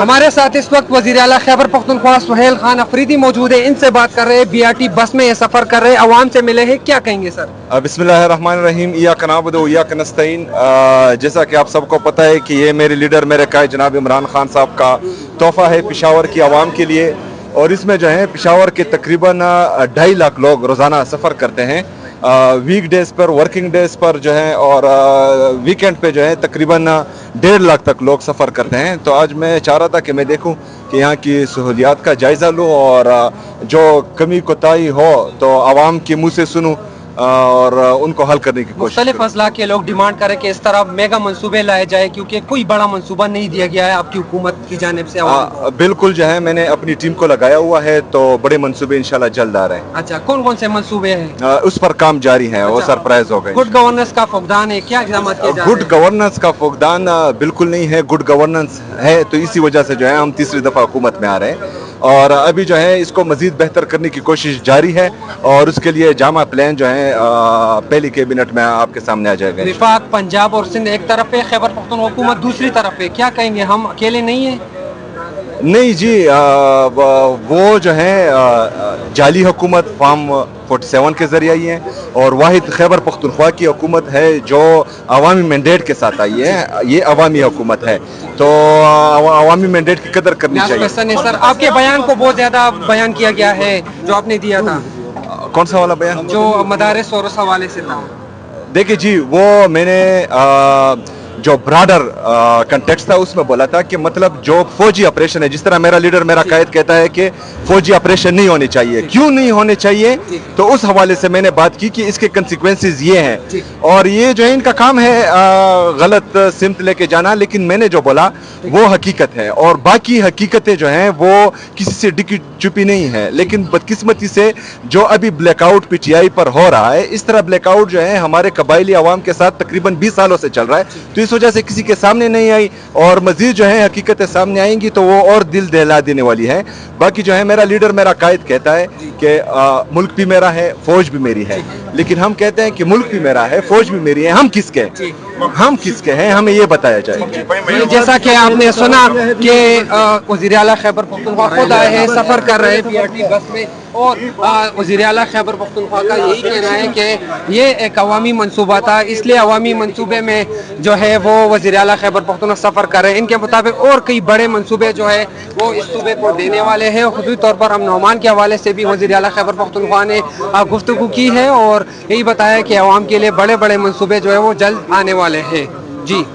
हमारे साथ इस वक्त वज़ीर आला खैबर पख्तूनख्वा सुहेल खान अफरीदी मौजूद है, इनसे बात कर रहे हैं। बीआरटी बस में ये सफ़र कर रहे हैं, अवाम से मिले हैं, क्या कहेंगे सर? बिस्मिल्लाहिर्रहमानिर्रहीम, इय्याका नअबुदु व इय्याका नस्तईन। जैसा कि आप सबको पता है कि ये मेरे लीडर मेरे कायद जनाब इमरान खान साहब का तोहफ़ा है पेशावर की आवाम के लिए, और इसमें जो है पेशावर के तकरीबन 2.5 लाख लोग रोज़ाना सफ़र करते हैं। वीक डेज़ पर, वर्किंग डेज़ पर जो है, और वीकेंड पे जो है तकरीबन 1.5 लाख तक लोग सफ़र करते हैं। तो आज मैं चाह रहा था कि मैं देखूं कि यहाँ की सहूलियात का जायज़ा लूँ, और जो कमी कोताही हो तो आवाम के मुँह से सुनूं और उनको हल करने की कोशिश मुख्तलिफ अजला के लोग डिमांड करें कि इस तरह मेगा मनसूबे लाए जाए, क्योंकि कोई बड़ा मनसूबा नहीं दिया गया है आपकी हुकूमत की जानिब से आवाम को। बिल्कुल जो है मैंने अपनी टीम को लगाया हुआ है, तो बड़े मंसूबे इंशाल्लाह जल्द आ रहे हैं। अच्छा, कौन कौन से मनसूबे हैं? उस पर काम जारी है, वो सरप्राइज हो गए। गुड गवर्नेंस का फुकदान है, क्या इक़दाम किए जा रहे गुड गवर्नेंस का फुकदान बिल्कुल नहीं है। गुड गवर्नेंस है, तो इसी वजह से जो है हम तीसरी दफ़ा हुकूमत में आ रहे हैं, और अभी जो है इसको मजीद बेहतर करने की कोशिश जारी है, और उसके लिए जामा प्लान जो है पहली कैबिनेट में आपके सामने आ जाएगा। विफाक पंजाब और सिंध एक तरफ है, खैबर पख्तूनख्वा हुकूमत दूसरी तरफ है, क्या कहेंगे? हम अकेले नहीं है? नहीं जी, वो जो है जाली हुकूमत फार्म 47 के जरिए आई है, और वाहिद खैबर पख्तूनख्वा की हुकूमत है जो अवामी मैंडेट के साथ आई है। ये अवामी हुकूमत है, तो अवामी मैंडेट की कदर करनी चाहिए। सर, आपके बयान को बहुत ज्यादा बयान किया गया है जो आपने दिया था। कौन सा वाला बयान? जो मदारिस और उस हवाले से था। देखिए जी, वो मैंने जो ब्रॉडर कंटेक्स्ट था उसमें बोला था कि मतलब जो फौजी ऑपरेशन है, जिस तरह मेरा लीडर मेरा कायद कहता है कि फौजी ऑपरेशन नहीं होने चाहिए, क्यों नहीं होने चाहिए, तो उस हवाले से मैंने बात की कि इसके कंसिक्वेंसेस ये हैं, और ये जो है इनका काम है गलत सिमत लेके जाना, लेकिन मैंने जो बोला वो हकीकत है, और बाकी हकीकतें जो हैं वो किसी से डिकी चुपी नहीं है। लेकिन बदकिस्मती से जो अभी ब्लैकआउट पीटीआई पर हो रहा है, इस तरह ब्लैकआउट जो है हमारे कबायली आवाम के साथ तकरीबन 20 सालों से चल रहा है, तो इस वजह से किसी के सामने नहीं आई, और मजीद जो है हकीकतें सामने आएंगी तो वो और दिल दहला देने वाली है। बाकी जो है मेरा लीडर मेरा कायद कहता है कि मुल्क भी मेरा है, फौज भी मेरी है, लेकिन हम कहते हैं कि मुल्क भी मेरा है, फौज भी मेरी है, हम किसके हैं, हमें ये बताया जाए। जैसा कि आपने सुना कि वज़ीर आला खैबर पख्तूनख्वा खुद आए हैं, सफर कर रहे हैं बीआरटी बस में, और वज़ीर आला खैबर पख्तूनख्वा का यही कहना है कि ये एक अवामी मनसूबा था, इसलिए अवामी मनसूबे में जो है वो वज़ीर आला खैबर पख्तूनख्वा सफ़र कर रहे हैं। इनके मुताबिक और कई बड़े मनसूबे जो है वो इस सूबे को देने वाले हैं। खुसूसी तौर पर हम नौमान के हवाले से भी वज़ीर आला खैबर पख्तूनख्वा ने गुफ्तगू की है, और यही बताया कि अवाम के लिए बड़े बड़े मनसूबे जो है वो जल्द आने वाले हैं। जी।